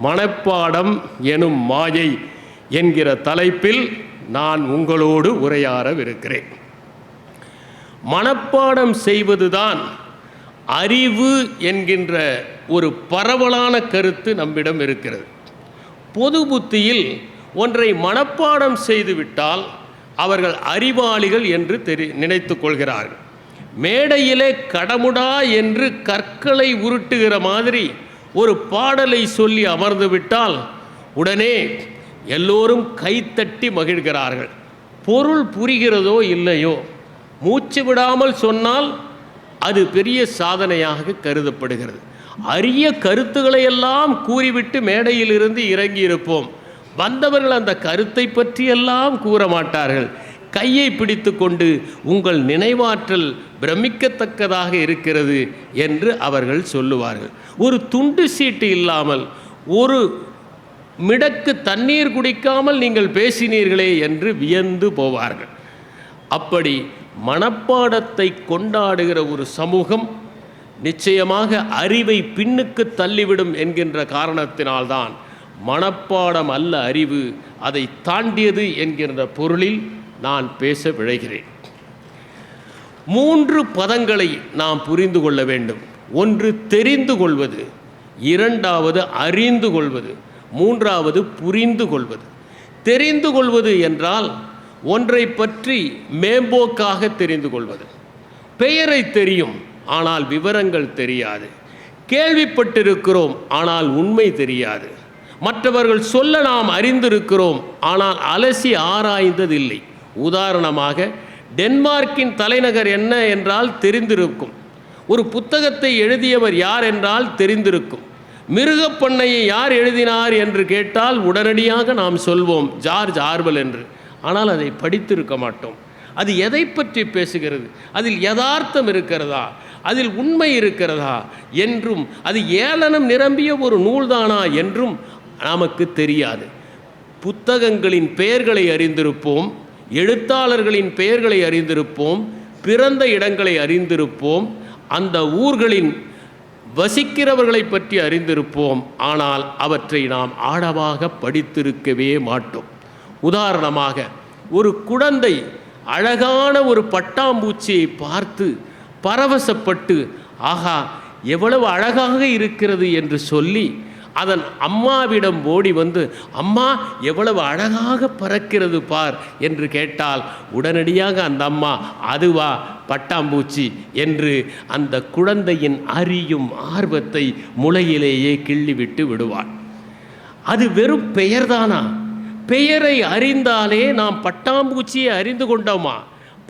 மனப்பாடம் எனும் மாயை என்கிற தலைப்பில் நான் உங்களோடு உரையாடவிருக்கிறேன். மனப்பாடம் செய்வதுதான் அறிவு என்கின்ற ஒரு பரவலான கருத்து நம்மிடம் இருக்கிறது. பொது புத்தியில் ஒன்றை மனப்பாடம் செய்துவிட்டால் அவர்கள் அறிவாளிகள் என்று நினைத்து கொள்கிறார்கள். மேடையிலே கடமுடா என்று கற்களை உருட்டுகிற மாதிரி ஒரு பாடலை சொல்லி அமர்ந்து விட்டால் உடனே எல்லோரும் கைத்தட்டி மகிழ்கிறார்கள். பொருள் புரிகிறதோ இல்லையோ, மூச்சு விடாமல் சொன்னால் அது பெரிய சாதனையாக கருதப்படுகிறது. அரிய கருத்துக்களை எல்லாம் கூறிவிட்டு மேடையிலிருந்து இறங்கி இருப்போம். வந்தவர்கள் அந்த கருத்தை பற்றியெல்லாம் கூற மாட்டார்கள். கையை பிடித்து கொண்டு உங்கள் நினைவாற்றல் பிரமிக்கத்தக்கதாக இருக்கிறது என்று அவர்கள் சொல்லுவார்கள். ஒரு துண்டு சீட்டு இல்லாமல், ஒரு மிடக்கு தண்ணீர் குடிக்காமல் நீங்கள் பேசினீர்களே என்று வியந்து போவார்கள். அப்படி மனப்பாடத்தை கொண்டாடுகிற ஒரு சமூகம் நிச்சயமாக அறிவை பின்னுக்கு தள்ளிவிடும் என்கின்ற காரணத்தினால்தான் மனப்பாடம் அல்ல அறிவு, அதை தாண்டியது என்கின்ற பொருளில் நான் பேச விழைகிறேன். 3 பதங்களை நாம் புரிந்து கொள்ள வேண்டும். ஒன்று தெரிந்து கொள்வது, இரண்டாவது அறிந்து கொள்வது, மூன்றாவது புரிந்து கொள்வது. தெரிந்து கொள்வது என்றால் ஒன்றை பற்றி மேம்போக்காக தெரிந்து கொள்வது. பெயரை தெரியும், ஆனால் விவரங்கள் தெரியாது. கேள்விப்பட்டிருக்கிறோம், ஆனால் உண்மை தெரியாது. மற்றவர்கள் சொல்ல நாம் அறிந்திருக்கிறோம், ஆனால் அலசி ஆராய்ந்ததில்லை. உதாரணமாக, டென்மார்க்கின் தலைநகர் என்ன என்றால் தெரிந்திருக்கும். ஒரு புத்தகத்தை எழுதியவர் யார் என்றால் தெரிந்திருக்கும். மிருகப்பண்ணையை யார் எழுதினார் என்று கேட்டால் உடனடியாக நாம் சொல்வோம் ஜார்ஜ் ஆர்வெல் என்று. ஆனால் அதை படித்திருக்க மாட்டோம். அது எதை பற்றி பேசுகிறது, அதில் யதார்த்தம் இருக்கிறதா, அதில் உண்மை இருக்கிறதா என்றும், அது ஏளனம் நிரம்பிய ஒரு நூல்தானா என்றும் நமக்கு தெரியாது. புத்தகங்களின் பெயர்களை அறிந்திருப்போம், எழுத்தாளர்களின் பெயர்களை அறிந்திருப்போம், பிறந்த இடங்களை அறிந்திருப்போம், அந்த ஊர்களின் வசிக்கிறவர்களை பற்றி அறிந்திருப்போம். ஆனால் அவற்றை நாம் ஆழமாக படித்திருக்கவே மாட்டோம். உதாரணமாக, ஒரு குழந்தை அழகான ஒரு பட்டாம்பூச்சியை பார்த்து பரவசப்பட்டு ஆஹா எவ்வளவு அழகாக இருக்கிறது என்று சொல்லி அதன் அம்மாவிடம் ஓடி வந்து அம்மா எவ்வளவு அழகாக பறக்கிறது பார் என்று கேட்டால் உடனடியாக அந்த அம்மா அதுவா பட்டாம்பூச்சி என்று அந்த குழந்தையின் அறியும் ஆர்வத்தை முளையிலேயே கிள்ளிவிட்டு விடுவாள். அது வெறும் பெயர்தானா? பெயரை அறிந்தாலே நாம் பட்டாம்பூச்சியை அறிந்து கொண்டோமா?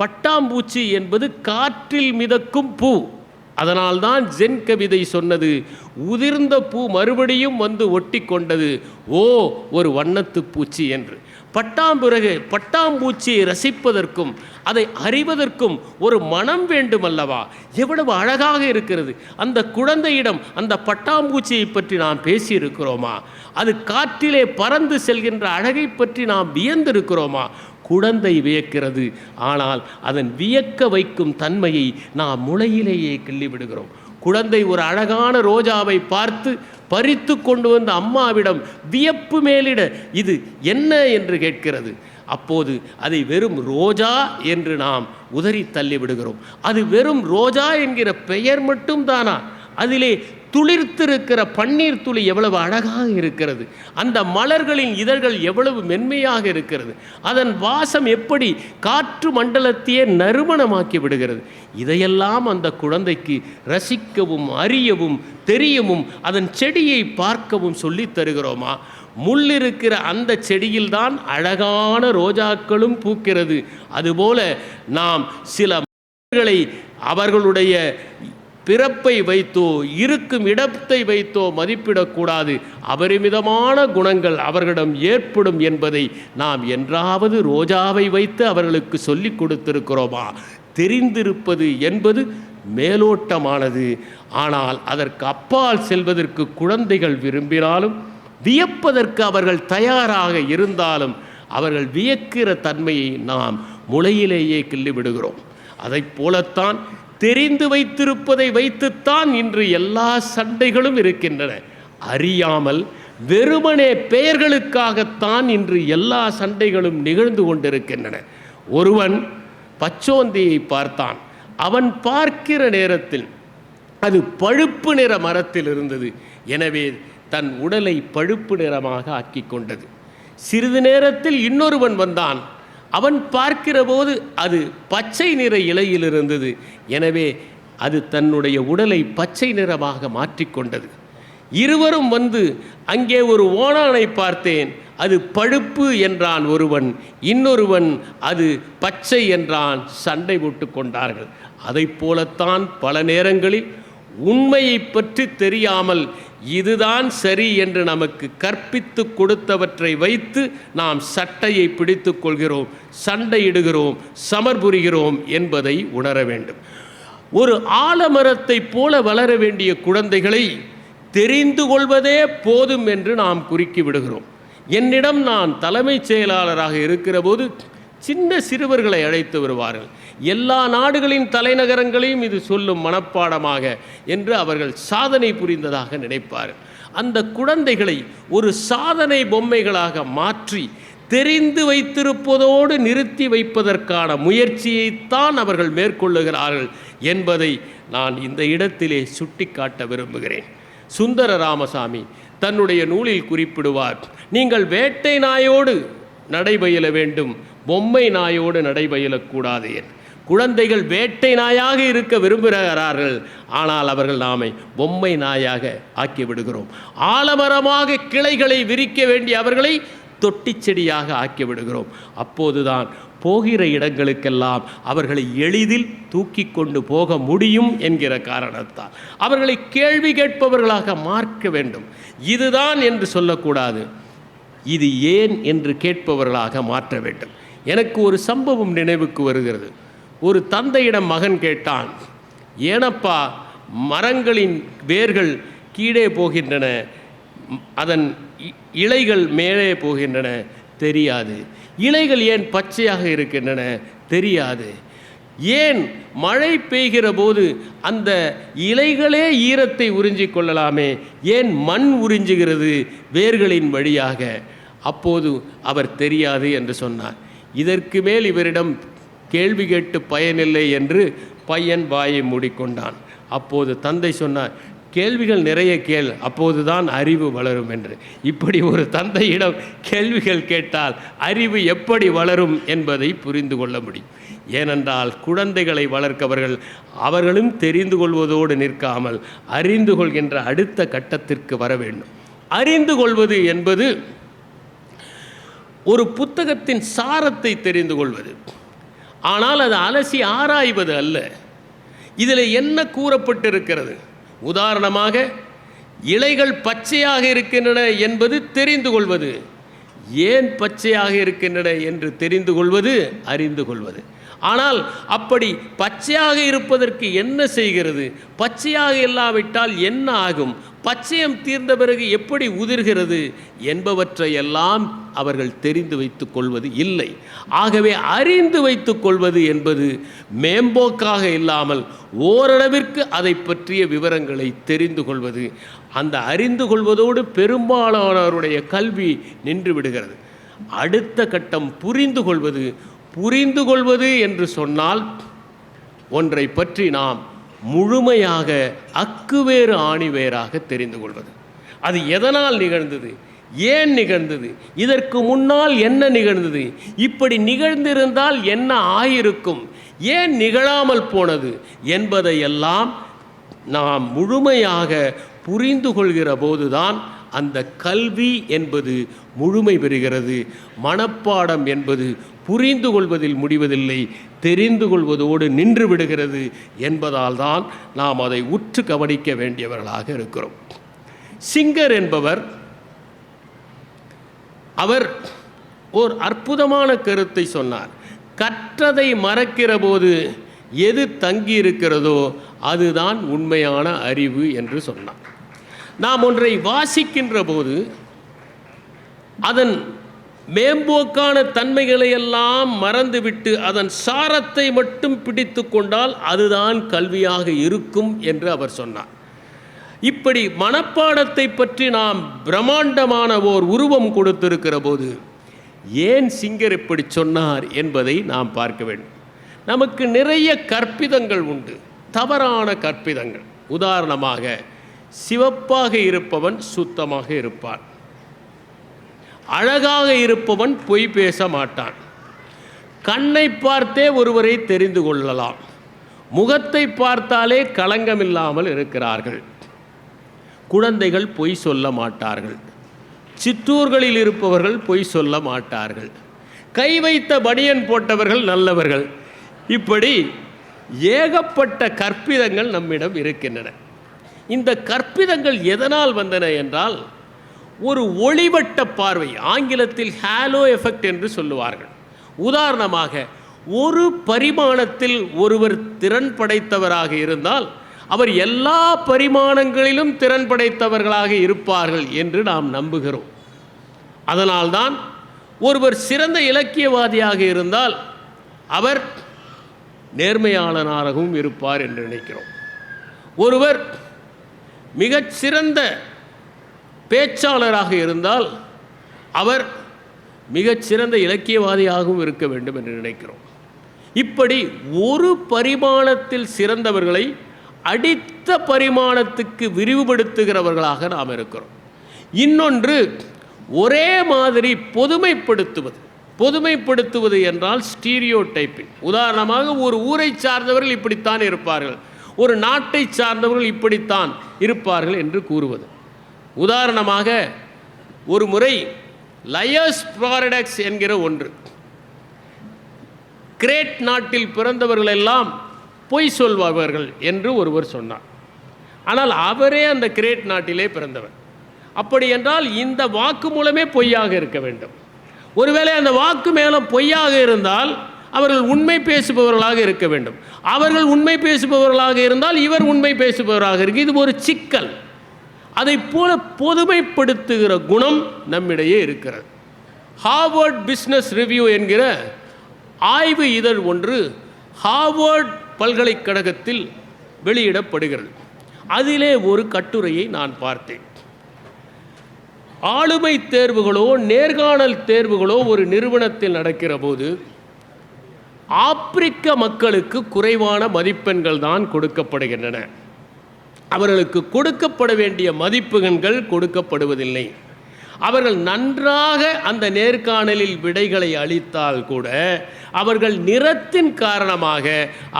பட்டாம்பூச்சி என்பது காற்றில் மிதக்கும் பூ. அதனால்தான் ஜென் கவிதை சொன்னது, உதிர்ந்த பூ மறுபடியும் வந்து ஒட்டி கொண்டது, ஓ ஒரு வண்ணத்து பூச்சி என்று. பட்டாம்பூச்சியை ரசிப்பதற்கும் அதை அறிவதற்கும் ஒரு மனம் வேண்டுமல்லவா? எவ்வளவு அழகாக இருக்கிறது. அந்த குழந்தையிடம் அந்த பட்டாம்பூச்சியை பற்றி நாம் பேசியிருக்கிறோமா? அது காற்றிலே பறந்து செல்கின்ற அழகை பற்றி நாம் வியந்திருக்கிறோமா? குழந்தை வியக்கிறது, ஆனால் அதன் வியக்க வைக்கும் தன்மையை நாம் முளையிலேயே கிள்ளிவிடுகிறோம். குழந்தை ஒரு அழகான ரோஜாவை பார்த்து பறித்து கொண்டு வந்த அம்மாவிடம் வியப்பு மேலிட இது என்ன என்று கேட்கிறது. அப்போது அதை வெறும் ரோஜா என்று நாம் உதறி தள்ளிவிடுகிறோம். அது வெறும் ரோஜா என்கிற பெயர் மட்டும் தானா? அதிலே துளிர்த்திருக்கிற பன்னீர் துளி எவ்வளவு அழகாக இருக்கிறது. அந்த மலர்களின் இதழ்கள் எவ்வளவு மென்மையாக இருக்கிறது. அதன் வாசம் எப்படி காற்று மண்டலத்தையே நறுமணமாக்கி விடுகிறது. இதையெல்லாம் அந்த குழந்தைக்கு ரசிக்கவும் அறியவும் தெரியவும் அதன் செடியை பார்க்கவும் சொல்லித் தருகிறோமா? முள்ளிருக்கிற அந்த செடியில்தான் அழகான ரோஜாக்களும் பூக்கிறது. அதுபோல நாம் சில மனிதர்களை அவர்களுடைய பிறப்பை வைத்தோ இருக்கும் இடத்தை வைத்தோ மதிப்பிடக்கூடாது. அபரிமிதமான குணங்கள் அவர்களிடம் ஏற்படும் என்பதை நாம் என்றாவது ரோஜாவை வைத்து அவர்களுக்கு சொல்லிக் கொடுத்திருக்கிறோமா? தெரிந்திருப்பது என்பது மேலோட்டமானது. ஆனால் அதற்கு அப்பால் செல்வதற்கு குழந்தைகள் விரும்பினாலும், வியப்பதற்கு அவர்கள் தயாராக இருந்தாலும், அவர்கள் வியக்கிற தன்மையை நாம் முளையிலேயே கிள்ளிவிடுகிறோம். அதை போலத்தான் தெரிந்து வைத்திருப்பதை வைத்துத்தான் இன்று எல்லா சண்டைகளும் இருக்கின்றன. அறியாமல் வெறுமனே பெயர்களுக்காகத்தான் இன்று எல்லா சண்டைகளும் நிகழ்ந்து கொண்டிருக்கின்றன. ஒருவன் பச்சோந்தியை பார்த்தான். அவன் பார்க்கிற நேரத்தில் அது பழுப்பு நிற மரத்தில் இருந்தது. எனவே தன் உடலை பழுப்பு நிறமாக ஆக்கி கொண்டது. சிறிது நேரத்தில் இன்னொருவன் வந்தான். அவன் பார்க்கிற போது அது பச்சை நிற இலையில் இருந்தது. எனவே அது தன்னுடைய உடலை பச்சை நிறமாக மாற்றிக்கொண்டது. இருவரும் வந்து அங்கே ஒரு ஓணானை பார்த்தேன், அது பழுப்பு என்றான் ஒருவன், இன்னொருவன் அது பச்சை என்றான். சண்டை போட்டு கொண்டார்கள். அதை போலத்தான் பல நேரங்களில் உண்மையை பற்றி தெரியாமல் இதுதான் சரி என்று நமக்கு கற்பித்து கொடுத்தவற்றை வைத்து நாம் சட்டையை பிடித்து கொள்கிறோம், சண்டையிடுகிறோம், சமர்புரிகிறோம் என்பதை உணர வேண்டும். ஒரு ஆலமரத்தை போல வளர வேண்டிய குழந்தைகளை தெரிந்து கொள்வதே போதும் என்று நாம் குறுக்கி விடுகிறோம். என்னிடம் நான் தலைமைச் செயலாளராக இருக்கிற போது சின்ன சிறுவர்களை அழைத்து வருவார்கள். எல்லா நாடுகளின் தலைநகரங்களையும் இது சொல்லும் மனப்பாடமாக என்று அவர்கள் சாதனை புரிந்ததாக நினைப்பார்கள். அந்த குழந்தைகளை ஒரு சாதனை பொம்மைகளாக மாற்றி தெரிந்து வைத்திருப்பதோடு நிறுத்தி வைப்பதற்கான முயற்சியைத்தான் அவர்கள் மேற்கொள்ளுகிறார்கள் என்பதை நான் இந்த இடத்திலே சுட்டிக்காட்ட விரும்புகிறேன். சுந்தர ராமசாமி தன்னுடைய நூலில் குறிப்பிடுவார், நீங்கள் வேட்டை நாயோடு நடைபயில வேண்டும், பொம்மை நாயோடு நடைபயிலக்கூடாது என்று. குழந்தைகள் வேட்டை நாயாக இருக்க விரும்புகிறார்கள், ஆனால் அவர்கள் நாமை பொம்மை நாயாக ஆக்கி விடுகிறோம். ஆலமரமாக கிளைகளை விரிக்க வேண்டிய அவர்களை தொட்டி செடியாக ஆக்கி விடுகிறோம். அப்போதுதான் போகிற இடங்களுக்கெல்லாம் அவர்களை எளிதில் தூக்கி கொண்டு போக முடியும் என்கிற காரணத்தால் அவர்களை கேள்வி கேட்பவர்களாக மாற்ற வேண்டும். இதுதான் என்று சொல்லக்கூடாது, இது ஏன் என்று கேட்பவர்களாக மாற்ற வேண்டும். எனக்கு ஒரு சம்பவம் நினைவுக்கு வருகிறது. ஒரு தந்தையிடம் மகன் கேட்டான், ஏனப்பா மரங்களின் வேர்கள் கீழே போகின்றன, அதன் இலைகள் மேலே போகின்றன? தெரியாது. இலைகள் ஏன் பச்சையாக இருக்கின்றன? தெரியாது. ஏன் மழை பெய்கிற போது அந்த இலைகளே ஈரத்தை உறிஞ்சிக் கொள்ளலாமே, ஏன் மண் உறிஞ்சுகிறது வேர்களின் வழியாக? அப்போது அவர் தெரியாது என்று சொன்னார். இதற்கு மேல் இவரிடம் கேள்வி கேட்டு பயனில்லை என்று பையன் வாயை மூடிக்கொண்டான். அப்போது தந்தை சொன்னார், கேள்விகள் நிறைய கேள், அப்போதுதான் அறிவு வளரும் என்று. இப்படி ஒரு தந்தையிடம் கேள்விகள் கேட்டால் அறிவு எப்படி வளரும் என்பதை புரிந்து கொள்ள முடியும். ஏனென்றால் குழந்தைகளை வளர்க்கவர்கள் அவர்களும் தெரிந்து கொள்வதோடு நிற்காமல் அறிந்து கொள்கின்ற அடுத்த கட்டத்திற்கு வர வேண்டும். அறிந்து கொள்வது என்பது ஒரு புத்தகத்தின் சாரத்தை தெரிந்து கொள்வது, ஆனால் அது அலசி ஆராய்வது அல்ல. இதில் என்ன கூறப்பட்டிருக்கிறது? உதாரணமாக, இலைகள் பச்சையாக இருக்கின்றன என்பது தெரிந்து கொள்வது. ஏன் பச்சையாக இருக்கின்றன என்று தெரிந்து கொள்வது அறிந்து கொள்வது. ஆனால் அப்படி பச்சையாக இருப்பதற்கு என்ன செய்கிறது? பச்சையாக இல்லாவிட்டால் என்ன ஆகும்? பச்சையம் தீர்ந்த பிறகு எப்படி உதிர்கிறது என்பவற்றையெல்லாம் அவர்கள் தெரிந்து வைத்து கொள்வது இல்லை. ஆகவே அறிந்து வைத்து கொள்வது என்பது மேம்போக்காக இல்லாமல் ஓரளவிற்கு அதை பற்றிய விவரங்களை தெரிந்து கொள்வது. அந்த அறிந்து கொள்வதோடு பெரும்பாலானவருடைய கல்வி நின்று விடுகிறது. அடுத்த கட்டம் புரிந்து கொள்வது. புரிந்து கொள்வது என்று சொன்னால் ஒன்றை பற்றி நாம் முழுமையாக அக்குவேறு ஆணிவேராக தெரிந்து கொள்வது. அது எதனால் நிகழ்ந்தது, ஏன் நிகழ்ந்தது, இதற்கு முன்னால் என்ன நிகழ்ந்தது, இப்படி நிகழ்ந்திருந்தால் என்ன ஆயிருக்கும், ஏன் நிகழாமல் போனது என்பதையெல்லாம் நாம் முழுமையாக புரிந்து கொள்கிற போதுதான் அந்த கல்வி என்பது முழுமை பெறுகிறது. மனப்பாடம் என்பது புரிந்து கொள்வதில் முடிவதில்லை, தெரிந்து கொள்வதோடு நின்று விடுகிறது என்பதால் தான் நாம் அதை உற்று கவனிக்க வேண்டியவர்களாக இருக்கிறோம். சிங்கர் என்பவர் அவர் ஓர் அற்புதமான கருத்தை சொன்னார். கற்றதை மறக்கிற போது எது தங்கி இருக்கிறதோ அதுதான் உண்மையான அறிவு என்று சொன்னார். நாம் ஒன்றை வாசிக்கின்ற போது அதன் மேம்போக்கான தன்மைகளை எல்லாம் மறந்துவிட்டு அதன் சாரத்தை மட்டும் பிடித்து கொண்டால் அதுதான் கல்வியாக இருக்கும் என்று அவர் சொன்னார். இப்படி மனப்பாடத்தை பற்றி நாம் பிரம்மாண்டமான ஓர் உருவம் கொடுத்திருக்கிற போது ஏன் சிங்கர் இப்படி சொன்னார் என்பதை நாம் பார்க்க வேண்டும். நமக்கு நிறைய கற்பிதங்கள் உண்டு, தவறான கற்பிதங்கள். உதாரணமாக, சிவப்பாக இருப்பவன் சுத்தமாக இருப்பான், அழகாக இருப்பவன் பொய் பேச மாட்டான், கண்ணை பார்த்தே ஒருவரை தெரிந்து கொள்ளலாம், முகத்தை பார்த்தாலே களங்கமில்லாமல் இருக்கிறார்கள், குழந்தைகள் பொய் சொல்ல மாட்டார்கள், சிற்றூர்களில் இருப்பவர்கள் பொய் சொல்ல மாட்டார்கள், கை வைத்த பனியன் போட்டவர்கள் நல்லவர்கள். இப்படி ஏகப்பட்ட கற்பிதங்கள் நம்மிடம் இருக்கின்றன. இந்த கற்பிதங்கள் எதனால் வந்தன என்றால், ஒரு ஒளிவட்ட பார்வை, ஆங்கிலத்தில் ஹாலோ எஃபெக்ட் என்று சொல்லுவார்கள். உதாரணமாக, ஒரு பரிமாணத்தில் ஒருவர் திறன் படைத்தவராக இருந்தால் அவர் எல்லா பரிமாணங்களிலும் திறன் படைத்தவர்களாக இருப்பார்கள் என்று நாம் நம்புகிறோம். அதனால்தான் ஒருவர் சிறந்த இலக்கியவாதியாக இருந்தால் அவர் நேர்மையாளனாகவும் இருப்பார் என்று நினைக்கிறோம். ஒருவர் மிகச்சிறந்த பேச்சாளராக இருந்தால் அவர் மிகச்சிறந்த இலக்கியவாதியாகவும் இருக்க வேண்டும் என்று நினைக்கிறோம். இப்படி ஒரு பரிமாணத்தில் சிறந்தவர்களை அடித்த பரிமாணத்துக்கு விரிவுபடுத்துகிறவர்களாக நாம் இருக்கிறோம். இன்னொன்று, ஒரே மாதிரி பொதுமைப்படுத்துவது என்றால் ஸ்டீரியோ டைப்பிங். உதாரணமாக, ஒரு ஊரை சார்ந்தவர்கள் இப்படித்தான் இருப்பார்கள், ஒரு நாட்டை சார்ந்தவர்கள் இப்படித்தான் இருப்பார்கள் என்று கூறுவது. உதாரணமாக, ஒரு முறை லயர்ஸ் பாரடாக்ஸ் என்கிற ஒன்று, கிரேட் நாட்டில் பிறந்தவர்கள் எல்லாம் பொய் சொல்பவர்கள் என்று ஒருவர் சொன்னார். ஆனால் அவரே அந்த கிரேட் நாட்டிலே பிறந்தவர். அப்படி என்றால் இந்த வாக்கு மூலமே பொய்யாக இருக்க வேண்டும். ஒருவேளை அந்த வாக்கு மேலும் பொய்யாக இருந்தால் அவர்கள் உண்மை பேசுபவர்களாக இருக்க வேண்டும். அவர்கள் உண்மை பேசுபவர்களாக இருந்தால் இவர் உண்மை பேசுபவராக இருக்கு. இது ஒரு சிக்கல். அதை போல பொதுமைப்படுத்துகிற குணம் நம்மிடையே இருக்கிறது. ஹார்வர்ட் பிஸ்னஸ் ரிவ்யூ என்கிற ஆய்வு இதழ் ஒன்று ஹார்வர்ட் பல்கலைக்கழகத்தில் வெளியிடப்படுகிறது. அதிலே ஒரு கட்டுரையை நான் பார்த்தேன். ஆளுமை தேர்வுகளோ நேர்காணல் தேர்வுகளோ ஒரு நிறுவனத்தில் நடக்கிற போது ஆப்பிரிக்க மக்களுக்கு குறைவான மதிப்பெண்கள் தான் கொடுக்கப்படுகின்றன. அவர்களுக்கு கொடுக்கப்பட வேண்டிய மதிப்பெண்கள் கொடுக்கப்படுவதில்லை. அவர்கள் நன்றாக அந்த நேர்காணலில் விடைகளை அளித்தால் கூட அவர்கள் நிறத்தின் காரணமாக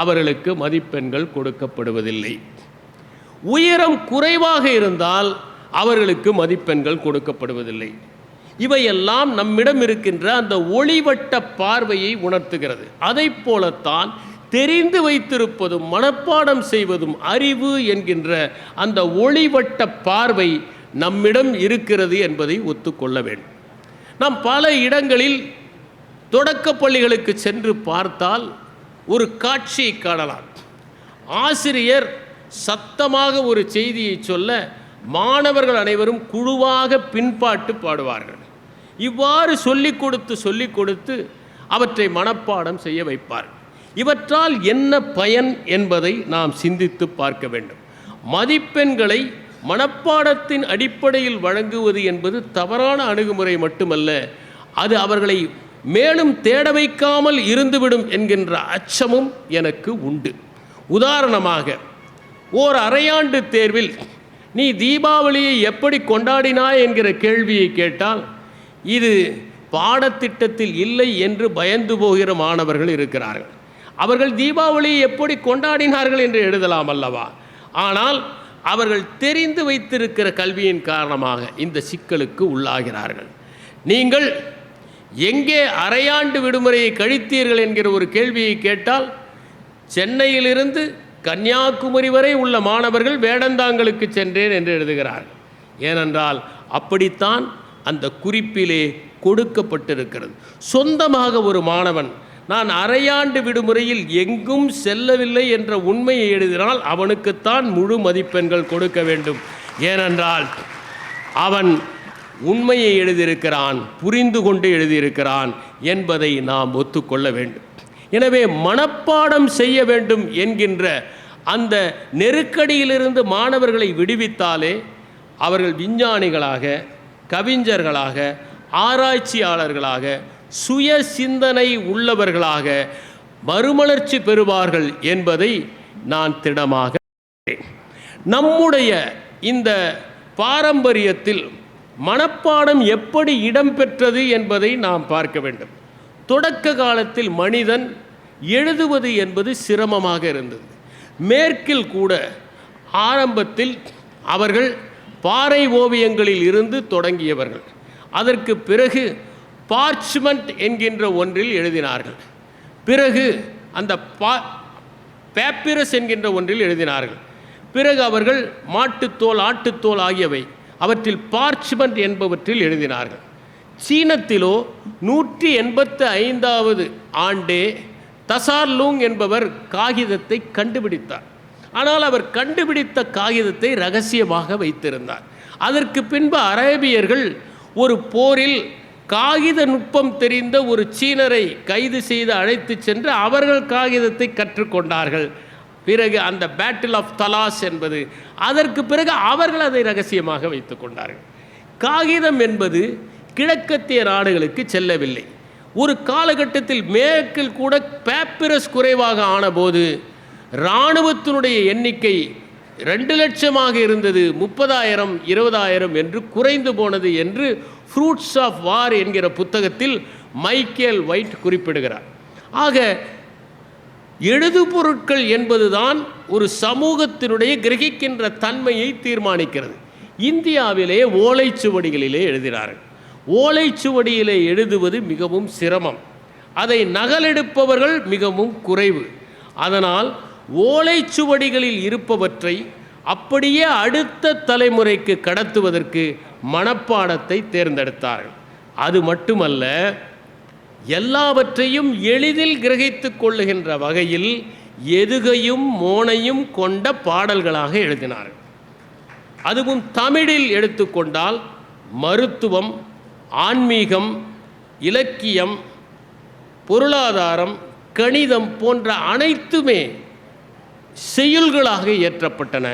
அவர்களுக்கு மதிப்பெண்கள் கொடுக்கப்படுவதில்லை. உயரம் குறைவாக இருந்தால் அவர்களுக்கு மதிப்பெண்கள் கொடுக்கப்படுவதில்லை. இவையெல்லாம் நம்மிடம் இருக்கின்ற அந்த ஒளிவட்ட பார்வையை உணர்த்துகிறது. அதை போலத்தான் தெரிந்து வைத்திருப்பதும் மனப்பாடம் செய்வதும் அறிவு என்கின்ற அந்த ஒளிவட்ட பார்வை நம்மிடம் இருக்கிறது என்பதை ஒத்துக்கொள்ள வேண்டும். நாம் பல இடங்களில் தொடக்க பள்ளிகளுக்கு சென்று பார்த்தால் ஒரு காட்சியை காணலாம். ஆசிரியர் சத்தமாக ஒரு செய்தியை சொல்ல மாணவர்கள் அனைவரும் குழுவாக பின்பாட்டு பாடுவார்கள். இவ்வாறு சொல்லிக் கொடுத்து அவற்றை மனப்பாடம் செய்ய வைப்பார். இவற்றால் என்ன பயன் என்பதை நாம் சிந்தித்து பார்க்க வேண்டும். மதிப்பெண்களை மனப்பாடத்தின் அடிப்படையில் வழங்குவது என்பது தவறான அணுகுமுறை மட்டுமல்ல, அது அவர்களை மேலும் தேட வைக்காமல் இருந்துவிடும் என்கின்ற அச்சமும் எனக்கு உண்டு. உதாரணமாக, ஓர் அரையாண்டு தேர்வில் நீ தீபாவளியை எப்படி கொண்டாடினாய் என்கிற கேள்வியை கேட்டால் இது பாடத்திட்டத்தில் இல்லை என்று பயந்து போகிற மாணவர்கள் இருக்கிறார்கள். அவர்கள் தீபாவளியை எப்படி கொண்டாடினார்கள் என்று எழுதலாம் அல்லவா? ஆனால் அவர்கள் தெரிந்து வைத்திருக்கிற கல்வியின் காரணமாக இந்த சிக்கலுக்கு உள்ளாகிறார்கள். நீங்கள் எங்கே அரையாண்டு விடுமுறையை கழித்தீர்கள் என்கிற ஒரு கேள்வியை கேட்டால் சென்னையிலிருந்து கன்னியாகுமரி வரை உள்ள மாணவர்கள் வேடந்தாங்களுக்கு சென்றேன் என்று எழுதுகிறார்கள். ஏனென்றால் அப்படித்தான் அந்த குறிப்பிலே கொடுக்கப்பட்டிருக்கிறது. சொந்தமாக ஒரு மாணவன் நான் அரையாண்டு விடுமுறையில் எங்கும் செல்லவில்லை என்ற உண்மையை எழுதினால் அவனுக்குத்தான் முழு மதிப்பெண்கள் கொடுக்க வேண்டும். ஏனென்றால் அவன் உண்மையை எழுதியிருக்கிறான், புரிந்து கொண்டு எழுதியிருக்கிறான் என்பதை நாம் ஒத்துக்கொள்ள வேண்டும். எனவே மனப்பாடம் செய்ய வேண்டும் என்கின்ற அந்த நெருக்கடியிலிருந்து மாணவர்களை விடுவித்தாலே அவர்கள் விஞ்ஞானிகளாக, கவிஞர்களாக, ஆராய்ச்சியாளர்களாக, சுய சிந்தனை உள்ளவர்களாக மறுமலர்ச்சி பெறுவார்கள் என்பதை நான் திடமாக நம்முடைய இந்த பாரம்பரியத்தில் மனப்பாடம் எப்படி இடம்பெற்றது என்பதை நாம் பார்க்க வேண்டும். தொடக்க காலத்தில் மனிதன் எழுதுவது என்பது சிரமமாக இருந்தது. மேற்கில் கூட ஆரம்பத்தில் அவர்கள் பாறை ஓவியங்களில் இருந்து தொடங்கியவர்கள். அதற்கு பிறகு பார்ச்மெண்ட் என்கின்ற ஒன்றில் எழுதினார்கள். பிறகு அந்த பேப்பிரஸ் என்கின்ற ஒன்றில் எழுதினார்கள். பிறகு அவர்கள் மாட்டுத்தோல், ஆட்டுத்தோல் ஆகியவை அவற்றில் பார்ச்மெண்ட் என்பவற்றில் எழுதினார்கள். சீனத்திலோ 185வது ஆண்டே தசார்லூங் என்பவர் காகிதத்தை கண்டுபிடித்தார். ஆனால் அவர் கண்டுபிடித்த காகிதத்தை ரகசியமாக வைத்திருந்தார். அதற்கு பின்பு அரேபியர்கள் ஒரு போரில் காகித நுட்பம் தெரிந்த ஒரு சீனரை கைது செய்து அழைத்து சென்று அவர்கள் காகிதத்தை கற்றுக்கொண்டார்கள். பிறகு அந்த பேட்டில் ஆஃப் தலாஸ் என்பது, அதற்கு பிறகு அவர்கள் அதை ரகசியமாக வைத்து கொண்டார்கள். காகிதம் என்பது கிழக்கத்திய நாடுகளுக்கு செல்லவில்லை. ஒரு காலகட்டத்தில் மேற்கில் கூட பேப்பிரஸ் குறைவாக ஆனபோது இராணுவத்தினுடைய எண்ணிக்கை 2 லட்சமாக இருந்தது, 30,000, 20,000 என்று குறைந்து போனது என்று ஃப்ரூட்ஸ் ஆஃப் வார் என்கிற புத்தகத்தில் மைக்கேல் ஒயிட் குறிப்பிடுகிறார். ஆக எழுதுபொருட்கள் என்பதுதான் ஒரு சமூகத்தினுடைய கிரகிக்கின்ற தன்மையை தீர்மானிக்கிறது. இந்தியாவிலே ஓலைச்சுவடிகளிலே எழுதினார்கள். ஓலைச்சுவடியிலே எழுதுவது மிகவும் சிரமம். அதை நகலெடுப்பவர்கள் மிகவும் குறைவு. அதனால் ஓலைச்சுவடிகளில் இருப்பவற்றை அப்படியே அடுத்த தலைமுறைக்கு கடத்துவதற்கு மனப்பாடத்தை தேர்ந்தெடுத்தார்கள். அது மட்டுமல்ல, எல்லாவற்றையும் எளிதில் கிரகித்து கொள்ளுகின்ற வகையில் எதுகையும் மோனையும் கொண்ட பாடல்களாக எழுதினார்கள். அதுவும் தமிழில் எடுத்துக்கொண்டால் மருத்துவம், ஆன்மீகம், இலக்கியம், பொருளாதாரம், கணிதம் போன்ற அனைத்துமே செய்யுள்களாக இயற்றப்பட்டன.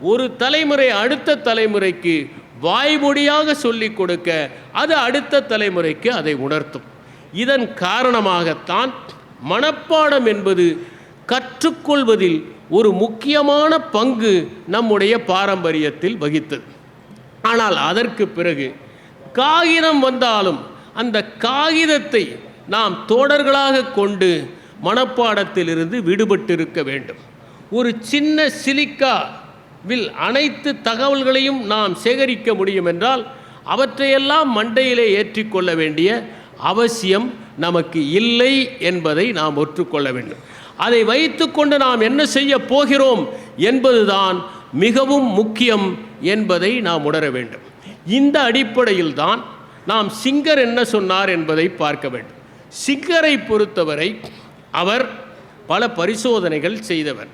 ஒரு தலைமுறை அடுத்த தலைமுறைக்கு வாய்மொழியாக சொல்லிக் கொடுக்க அது அடுத்த தலைமுறைக்கு அதை உணர்த்தும். இதன் காரணமாகத்தான் மனப்பாடம் என்பது கற்றுக்கொள்வதில் ஒரு முக்கியமான பங்கு நம்முடைய பாரம்பரியத்தில் வகித்தது. ஆனால் அதற்கு பிறகு காகிதம் வந்தாலும் அந்த காகிதத்தை நாம் தோடர்களாக கொண்டு மனப்பாடத்திலிருந்து விடுபட்டிருக்க வேண்டும். ஒரு சின்ன சிலிக்காவில் அனைத்து தகவல்களையும் நாம் சேகரிக்க முடியும் என்றால் அவற்றையெல்லாம் மண்டையிலே ஏற்றிக்கொள்ள வேண்டிய அவசியம் நமக்கு இல்லை என்பதை நாம் ஒற்றுக்கொள்ள வேண்டும். அதை வைத்துக்கொண்டு நாம் என்ன செய்ய போகிறோம் என்பதுதான் மிகவும் முக்கியம் என்பதை நாம் உணர வேண்டும். இந்த அடிப்படையில் தான் நாம் சிங்கர் என்ன சொன்னார் என்பதை பார்க்க வேண்டும். சிங்கரை பொறுத்தவரை அவர் பல பரிசோதனைகள் செய்தவர்.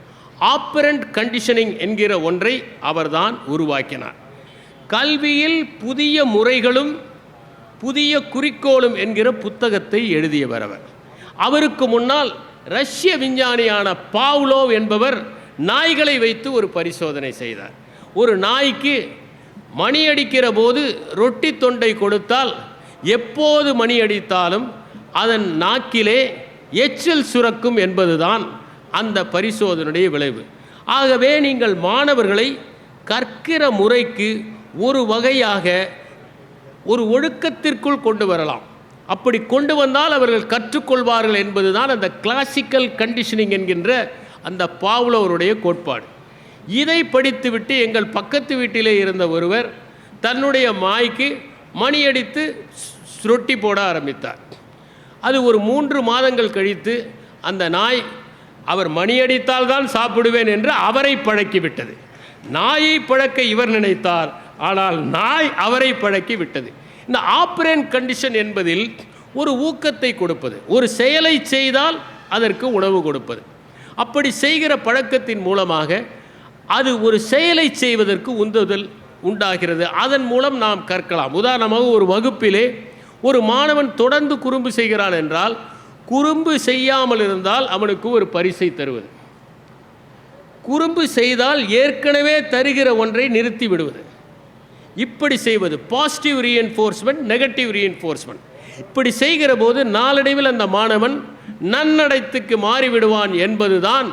ஆப்பரண்ட் கண்டிஷனிங் என்கிற ஒன்றை அவர்தான் உருவாக்கினார். கல்வியில் புதிய முறைகளும் புதிய குறிக்கோளும் என்கிற புத்தகத்தை எழுதியவர் அவர். அவருக்கு முன்னால் ரஷ்ய விஞ்ஞானியான பாவ்லோவ் என்பவர் நாய்களை வைத்து ஒரு பரிசோதனை செய்தார். ஒரு நாய்க்கு மணி அடிக்கிற போது ரொட்டி தொண்டை கொடுத்தால் எப்போது மணி அடித்தாலும் அதன் நாக்கிலே எச்சில் சுரக்கும் என்பதுதான் அந்த பரிசோதனையுடைய விளைவு. ஆகவே நீங்கள் மாணவர்களை கற்கிற முறைக்கு ஒரு வகையாக ஒரு ஒழுக்கத்திற்குள் கொண்டு வரலாம். அப்படி கொண்டு வந்தால் அவர்கள் கற்றுக்கொள்வார்கள் என்பதுதான் அந்த கிளாசிக்கல் கண்டிஷனிங் என்கின்ற அந்த பாவ்லோவருடைய கோட்பாடு. இதை படித்துவிட்டு எங்கள் பக்கத்து வீட்டிலே இருந்த ஒருவர் தன்னுடைய நாய்க்கு மணியடித்து ரொட்டி போட ஆரம்பித்தார். அது ஒரு 3 மாதங்கள் கழித்து அந்த நாய் அவர் மணியடித்தால் தான் சாப்பிடுவேன் என்று அவரை பழக்கிவிட்டது. நாயை பழக்க இவர் நினைத்தார், ஆனால் நாய் அவரை பழக்கி விட்டது. இந்த ஆப்பரண்ட் கண்டிஷன் என்பதில் ஒரு ஊக்கத்தை கொடுப்பது, ஒரு செயலை செய்தால் அதற்கு உணவு கொடுப்பது. அப்படி செய்கிற பழக்கத்தின் மூலமாக அது ஒரு செயலை செய்வதற்கு உந்துதல் உண்டாகிறது. அதன் மூலம் நாம் கற்கலாம். உதாரணமாக ஒரு வகுப்பிலே ஒரு மாணவன் தொடர்ந்து குறும்பு செய்கிறான் என்றால் குறும்பு செய்யாமல் இருந்தால் அவனுக்கு ஒரு பரிசை தருவது, குறும்பு செய்தால் ஏற்கனவே தருகிற ஒன்றை நிறுத்தி விடுவது. இப்படி செய்வது பாசிட்டிவ் ரீஎன்ஃபோர்ஸ்மெண்ட், நெகட்டிவ் ரீஎன்ஃபோர்ஸ்மெண்ட். இப்படி செய்கிற போது நாளடைவில் அந்த மாணவன் நன்னடத்துக்கு மாறிவிடுவான் என்பதுதான்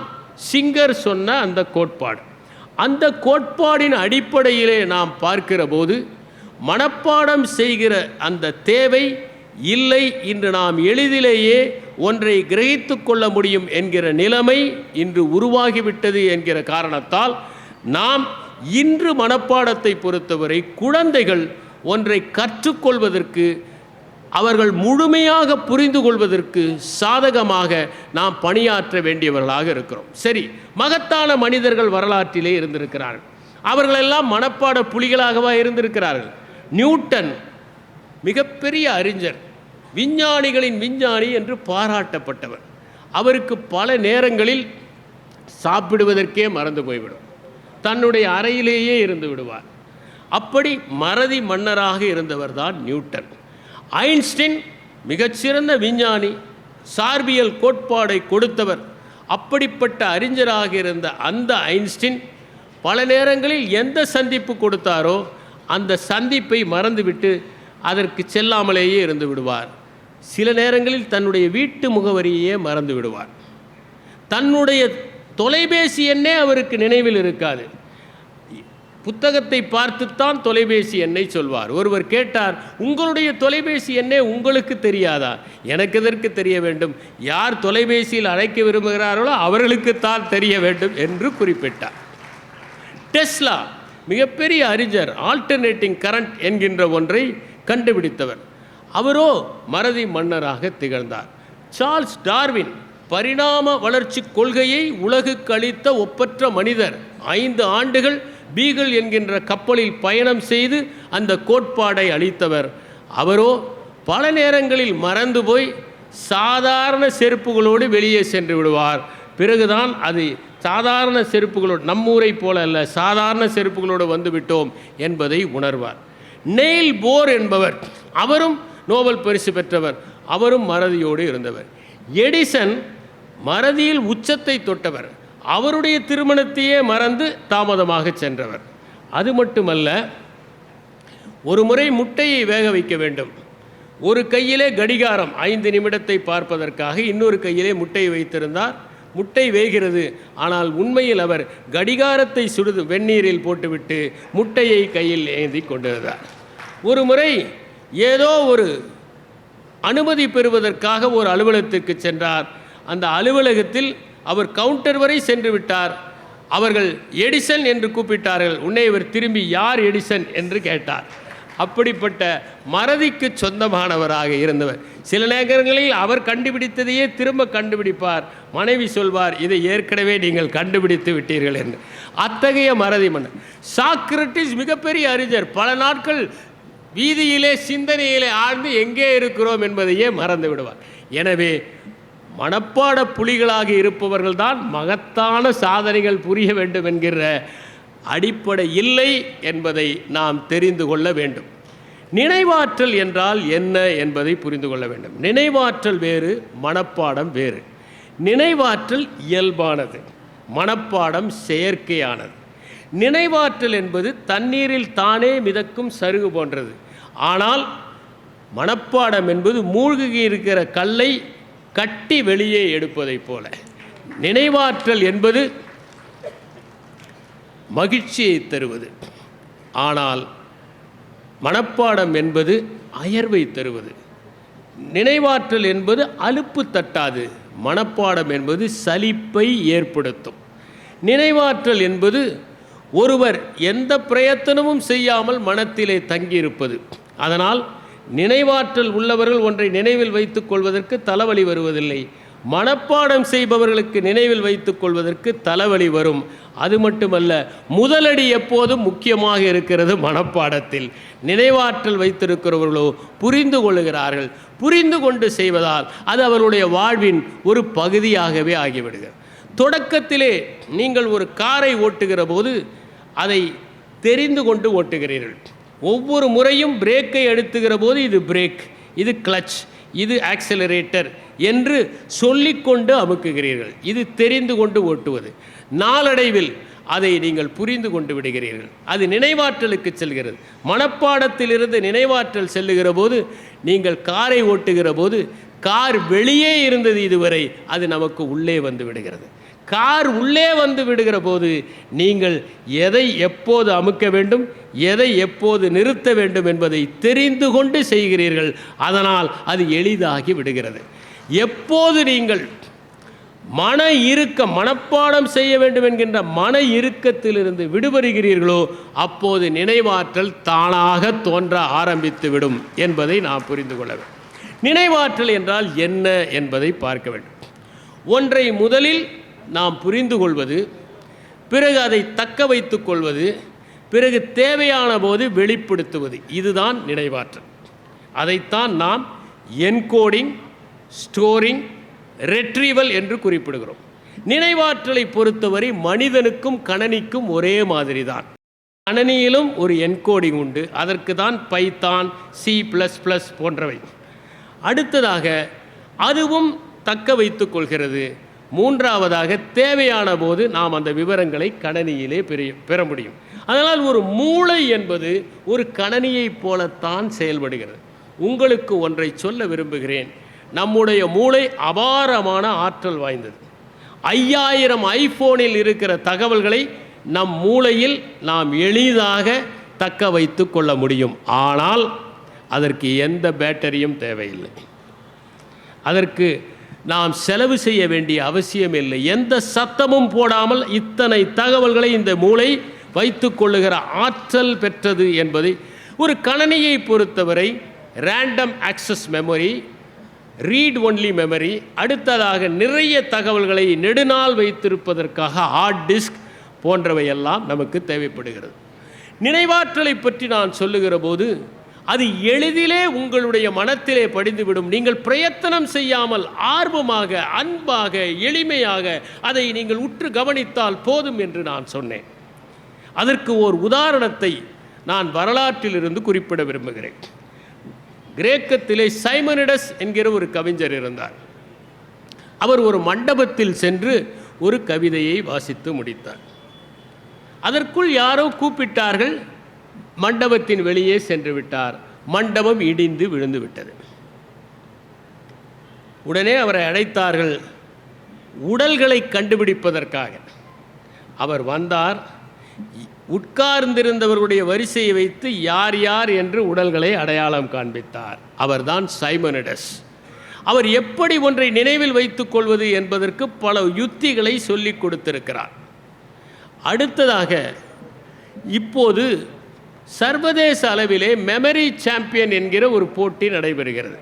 சிங்கர் சொன்ன அந்த கோட்பாடு. அந்த கோட்பாடின் அடிப்படையிலே நாம் பார்க்கிற போது மனப்பாடம் செய்கிற அந்த தேவை இல்லை. இன்று நாம் எளிதிலேயே ஒன்றை கிரகித்து கொள்ள முடியும் என்கிற நிலைமை இன்று உருவாகிவிட்டது என்கிற காரணத்தால் நாம் இன்று மனப்பாடத்தை பொறுத்தவரை குழந்தைகள் ஒன்றை கற்றுக்கொள்வதற்கு, அவர்கள் முழுமையாக புரிந்து கொள்வதற்கு சாதகமாக நாம் பணியாற்ற வேண்டியவர்களாக இருக்கிறோம். சரி, மகத்தான மனிதர்கள் வரலாற்றிலே இருந்திருக்கிறார்கள். அவர்களெல்லாம் மனப்பாட புலிகளாகவா இருந்திருக்கிறார்கள்? நியூட்டன் மிகப்பெரிய அறிஞர், விஞ்ஞானிகளின் விஞ்ஞானி என்று பாராட்டப்பட்டவர். அவருக்கு பல நேரங்களில் சாப்பிடுவதற்கே மறந்து போய்விடும், தன்னுடைய அறையிலேயே இருந்து விடுவார். அப்படி மறதி மன்னராக இருந்தவர் தான் நியூட்டன். ஐன்ஸ்டீன் மிகச்சிறந்த விஞ்ஞானி, சார்பியல் கோட்பாடை கொடுத்தவர். அப்படிப்பட்ட அறிஞராக இருந்த அந்த ஐன்ஸ்டீன் பல நேரங்களில் எந்த சந்திப்பு கொடுத்தாரோ அந்த சந்திப்பை மறந்துவிட்டு அதற்கு செல்லாமலேயே இருந்து விடுவார். சில நேரங்களில் தன்னுடைய வீட்டு முகவரியே மறந்து விடுவார். தன்னுடைய தொலைபேசி எண்ணே அவருக்கு நினைவில் இருக்காது. புத்தகத்தை பார்த்துத்தான் தொலைபேசி எண்ணை சொல்வார். ஒருவர் கேட்டார், உங்களுடைய தொலைபேசி எண்ணே உங்களுக்கு தெரியாதா? எனக்கு எதற்கு தெரிய வேண்டும்? யார் தொலைபேசியில் அழைக்க விரும்புகிறார்களோ அவர்களுக்குத்தான் தெரிய வேண்டும் என்று குறிப்பிட்டார். டெஸ்லா மிகப்பெரிய அறிஞர், ஆல்டர்னேட்டிங் கரண்ட் என்கின்ற ஒன்றை கண்டுபிடித்தவர். அவரோ மறதி மன்னராக திகழ்ந்தார். சார்ல்ஸ் டார்வின் பரிணாம வளர்ச்சி கொள்கையை உலகுக்கு அளித்த ஒப்பற்ற மனிதர். 5 ஆண்டுகள் பீகிள் என்கின்ற கப்பலில் பயணம் செய்து அந்த கோட்பாடை அளித்தவர். அவரோ பல நேரங்களில் மறந்து போய் சாதாரண செருப்புகளோடு வெளியே சென்று விடுவார். பிறகுதான் அது சாதாரண செருப்புகளோடு, நம்மூரை போல அல்ல, சாதாரண செருப்புகளோடு வந்துவிட்டோம் என்பதை உணர்வார். நெயில் போர் என்பவர், அவரும் நோபல் பரிசு பெற்றவர், அவரும் மறதியோடு இருந்தவர். எடிசன் மறதியில் உச்சத்தை தொட்டவர். அவருடைய திருமணத்தையே மறந்து தாமதமாக சென்றவர். அது மட்டுமல்ல, ஒரு முறை முட்டையை வேக வைக்க வேண்டும். ஒரு கையிலே கடிகாரம் 5 நிமிடத்தை பார்ப்பதற்காக, இன்னொரு கையிலே முட்டையை வைத்திருந்தார். முட்டை வேகிறது, ஆனால் உண்மையில் அவர் கடிகாரத்தை சுடுது வெந்நீரில் போட்டுவிட்டு முட்டையை கையில் ஏந்தி கொண்டிருந்தார். ஒரு முறை ஏதோ ஒரு அனுமதி பெறுவதற்காக ஒரு அலுவலகத்திற்கு சென்றார். அந்த அலுவலகத்தில் அவர் கவுண்டர் வரை சென்று விட்டார். அவர்கள் எடிசன் என்று கூப்பிட்டார்கள். உன்னை இவர் திரும்பி யார் எடிசன் என்று கேட்டார். அப்படிப்பட்ட மறதிக்கு சொந்தமானவராக இருந்தவர். சில நேரங்களில் அவர் கண்டுபிடித்ததையே திரும்ப கண்டுபிடிப்பார். மனைவி சொல்வார், இதை ஏற்கனவே நீங்கள் கண்டுபிடித்து விட்டீர்கள் என்று. அத்தகைய மறதி மன்னர். சாக்ரட்டிஸ் மிகப்பெரிய அறிஞர். பல நாட்கள் வீதியிலே சிந்தனையிலே ஆழ்ந்து எங்கே இருக்கிறோம் என்பதையே மறந்து விடுவார். எனவே மனப்பாட புலிகளாக இருப்பவர்கள்தான் மகத்தான சாதனைகள் புரிய வேண்டும் என்கிற அடிப்படை இல்லை என்பதை நாம் தெரிந்து கொள்ள வேண்டும். நினைவாற்றல் என்றால் என்ன என்பதை புரிந்து கொள்ள வேண்டும். நினைவாற்றல் வேறு, மனப்பாடம் வேறு. நினைவாற்றல் இயல்பானது, மனப்பாடம் செயற்கையானது. நினைவாற்றல் என்பது தண்ணீரில் தானே மிதக்கும் சருகு போன்றது. ஆனால் மனப்பாடம் என்பது மூழ்கி இருக்கிற கல்லை கட்டி வெளியே எடுப்பதை போல. நினைவாற்றல் என்பது மகிழ்ச்சியை தருவது, ஆனால் மனப்பாடம் என்பது அயர்வை தருவது. நினைவாற்றல் என்பது அலுப்பு தட்டாது, மனப்பாடம் என்பது சலிப்பை ஏற்படுத்தும். நினைவாற்றல் என்பது ஒருவர் எந்த பிரயத்தனமும் செய்யாமல் மனத்திலே தங்கியிருப்பது. அதனால் நினைவாற்றல் உள்ளவர்கள் ஒன்றை நினைவில் வைத்துக் கொள்வதற்கு தலைவலி வருவதில்லை. மனப்பாடம் செய்பவர்களுக்கு நினைவில் வைத்துக் கொள்வதற்கு தலைவலி வரும். அது மட்டுமல்ல, முதலடி எப்போதும் முக்கியமாக இருக்கிறது மனப்பாடத்தில். நினைவாற்றல் வைத்திருக்கிறவர்களோ புரிந்து கொள்ளுகிறார்கள். புரிந்து கொண்டு செய்வதால் அது அவருடைய வாழ்வின் ஒரு பகுதியாகவே ஆகிவிடுகிறது. தொடக்கத்திலே நீங்கள் ஒரு காரை ஓட்டுகிற போது அதை தெரிந்து கொண்டு ஓட்டுகிறீர்கள். ஒவ்வொரு முறையும் பிரேக்கை அழுத்துகிற போது இது பிரேக், இது கிளட்ச், இது ஆக்சிலரேட்டர் என்று சொல்லிக்கொண்டு அமுக்குகிறீர்கள். இது தெரிந்து கொண்டு ஓட்டுவது. நாளடைவில் அதை நீங்கள் புரிந்து கொண்டு விடுகிறீர்கள். அது நினைவாற்றலுக்கு செல்கிறது. மனப்பாடத்திலிருந்து நினைவாற்றல் செல்லுகிற போது, நீங்கள் காரை ஓட்டுகிற போது, கார் வெளியே இருந்தது இதுவரை, அது நமக்கு உள்ளே வந்து விடுகிறது. கார் உள்ளே வந்து விடுகிற போது நீங்கள் எதை எப்போது அமுக்க வேண்டும், எதை எப்போது நிறுத்த வேண்டும் என்பதை தெரிந்து கொண்டு செய்கிறீர்கள். அதனால் அது எளிதாகி விடுகிறது. எப்போது நீங்கள் மனப்பாடம் செய்ய வேண்டும் என்கின்ற மன இறுக்கத்திலிருந்து விடுபடுகிறீர்களோ அப்போது நினைவாற்றல் தானாக தோன்ற ஆரம்பித்து விடும் என்பதை நாம் புரிந்து கொள்ள வேண்டும். நினைவாற்றல் என்றால் என்ன என்பதை பார்க்க வேண்டும். ஒன்றை முதலில் நாம் புரிந்து கொள்வது, பிறகு அதை தக்க வைத்து கொள்வது, பிறகு தேவையான போது வெளிப்படுத்துவது, இதுதான் நினைவாற்றல். அதைத்தான் நாம் என்கோடிங், ஸ்டோரிங், ரெட்ரீவல் என்று குறிப்பிடுகிறோம். நினைவாற்றலை பொறுத்தவரை மனிதனுக்கும் கணனிக்கும் ஒரே மாதிரி தான். கணனியிலும் ஒரு என்கோடிங் உண்டு. அதற்கு தான் பைத்தான், C++ போன்றவை. அடுத்ததாக அதுவும் தக்க வைத்து கொள்கிறது. மூன்றாவதாக தேவையான போது நாம் அந்த விவரங்களை கணனியிலே பெற முடியும். அதனால் ஒரு மூளை என்பது ஒரு கணனியைப் போலத்தான் செயல்படுகிறது. உங்களுக்கு ஒன்றை சொல்ல விரும்புகிறேன். நம்முடைய மூளை அபாரமான ஆற்றல் வாய்ந்தது. 5000 ஐஃபோனில் இருக்கிற தகவல்களை நம் மூளையில் நாம் எளிதாக தக்க வைத்து கொள்ள முடியும். ஆனால் அதற்கு எந்த பேட்டரியும் தேவையில்லை. அதற்கு நாம் செலவு செய்ய வேண்டிய அவசியம் இல்லை. எந்த சத்தமும் போடாமல் இத்தனை தகவல்களை இந்த மூளை வைத்து கொள்ளுகிற ஆற்றல் பெற்றது என்பதை ஒரு கணனியை பொறுத்தவரை random access memory, read only memory, அடுத்ததாக நிறைய தகவல்களை நெடுநாள் வைத்திருப்பதற்காக ஹார்ட் டிஸ்க் போன்றவையெல்லாம் நமக்கு தேவைப்படுகிறது. நினைவாற்றலை பற்றி நான் சொல்லுகிற போது அது எளிதிலே உங்களுடைய மனத்திலே படிந்துவிடும். நீங்கள் பிரயத்தனம் செய்யாமல் ஆர்வமாக, அன்பாக, எளிமையாக அதை நீங்கள் உற்று கவனித்தால் போதும் என்று நான் சொன்னேன். அதற்கு ஓர் உதாரணத்தை நான் வரலாற்றிலிருந்து குறிப்பிட விரும்புகிறேன். கிரேக்கத்திலே சைமனிடஸ் என்கிற ஒரு கவிஞர் இருந்தார். அவர் ஒரு மண்டபத்தில் சென்று ஒரு கவிதையை வாசித்து முடித்தார். அதற்குள் யாரோ கூப்பிட்டார்கள். மண்டபத்தின் வெளியே சென்று விட்டார். மண்டபம் இடிந்து விழுந்து விட்டது. உடனே அவரை அழைத்தார்கள் உடல்களை கண்டுபிடிப்பதற்காக. அவர் வந்தார். உட்கார்ந்திருந்தவர்களுடைய வரிசையை வைத்து யார் யார் என்று உடல்களை அடையாளம் காண்பித்தார். அவர்தான் சைமனிடஸ். அவர் எப்படி ஒன்றை நினைவில் வைத்துக் கொள்வது என்பதற்கு பல யுத்திகளை சொல்லிக் கொடுத்திருக்கிறார். அடுத்ததாக இப்போது சர்வதேச அளவிலே மெமரி சாம்பியன் என்கிற ஒரு போட்டி நடைபெறுகிறது.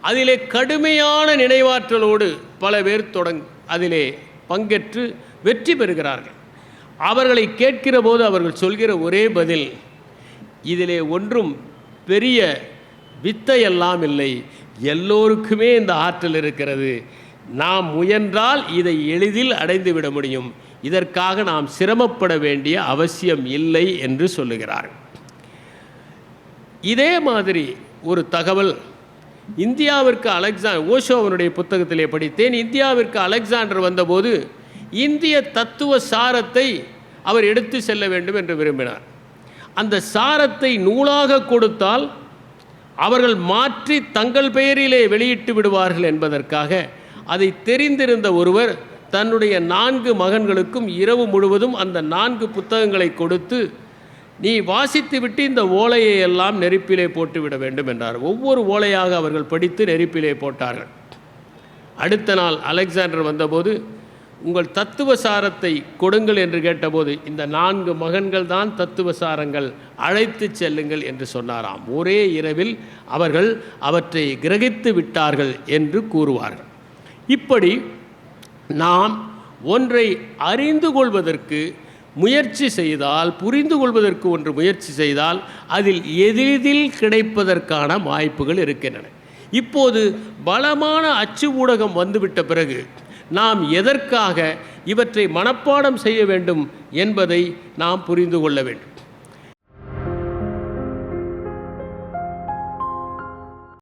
அதிலே கடுமையான நினைவாற்றலோடு பல பேர் அதிலே பங்கேற்று வெற்றி பெறுகிறார்கள். அவர்களை கேட்கிற போது அவர்கள் சொல்கிற ஒரே பதில், இதிலே ஒன்றும் பெரிய வித்தையெல்லாம் இல்லை, எல்லோருக்குமே இந்த ஆற்றல் இருக்கிறது, நாம் முயன்றால் இதை எளிதில் அடைந்துவிட முடியும், இதற்காக நாம் சிரமப்பட வேண்டிய அவசியம் இல்லை என்று சொல்லுகிறார்கள். இதே மாதிரி ஒரு தகவல் இந்தியாவிற்கு ஓஷோவனுடைய புத்தகத்திலே படித்தேன். இந்தியாவிற்கு அலெக்சாண்டர் வந்தபோது இந்திய தத்துவ சாரத்தை அவர் எடுத்து செல்ல வேண்டும் என்று விரும்பினார். அந்த சாரத்தை நூலாக கொடுத்தால் அவர்கள் மாற்றி தங்கள் பெயரிலே வெளியிட்டு விடுவார்கள் என்பதற்காக அதை தெரிந்திருந்த ஒருவர் தன்னுடைய 4 மகன்களுக்கும் இரவு முழுவதும் அந்த 4 புத்தகங்களை கொடுத்து, நீ வாசித்துவிட்டு இந்த ஓலையை எல்லாம் நெருப்பிலே போட்டுவிட வேண்டும் என்றார். ஒவ்வொரு ஓலையாக அவர்கள் படித்து நெருப்பிலே போட்டார்கள். அடுத்த நாள் அலெக்சாண்டர் வந்தபோது, உங்கள் தத்துவ சாரத்தை கொடுங்கள் என்று கேட்டபோது, இந்த 4 மகன்கள் தான் தத்துவ சாரங்கள், அழைத்து செல்லுங்கள் என்று சொன்னாராம். ஒரே இரவில் அவர்கள் அவற்றை கிரகித்து விட்டார்கள் என்று கூறுவார்கள். இப்படி நாம் ஒன்றை அறிந்து கொள்வதற்கு முயற்சி செய்தால், புரிந்து கொள்வதற்கு ஒன்று முயற்சி செய்தால் அதில் எளிதில் கிடைப்பதற்கான வாய்ப்புகள் இருக்கின்றன. இப்போது பலமான அச்சு ஊடகம் வந்துவிட்ட பிறகு நாம் எதற்காக இவற்றை மனப்பாடம் செய்ய வேண்டும் என்பதை நாம் புரிந்து கொள்ள வேண்டும்.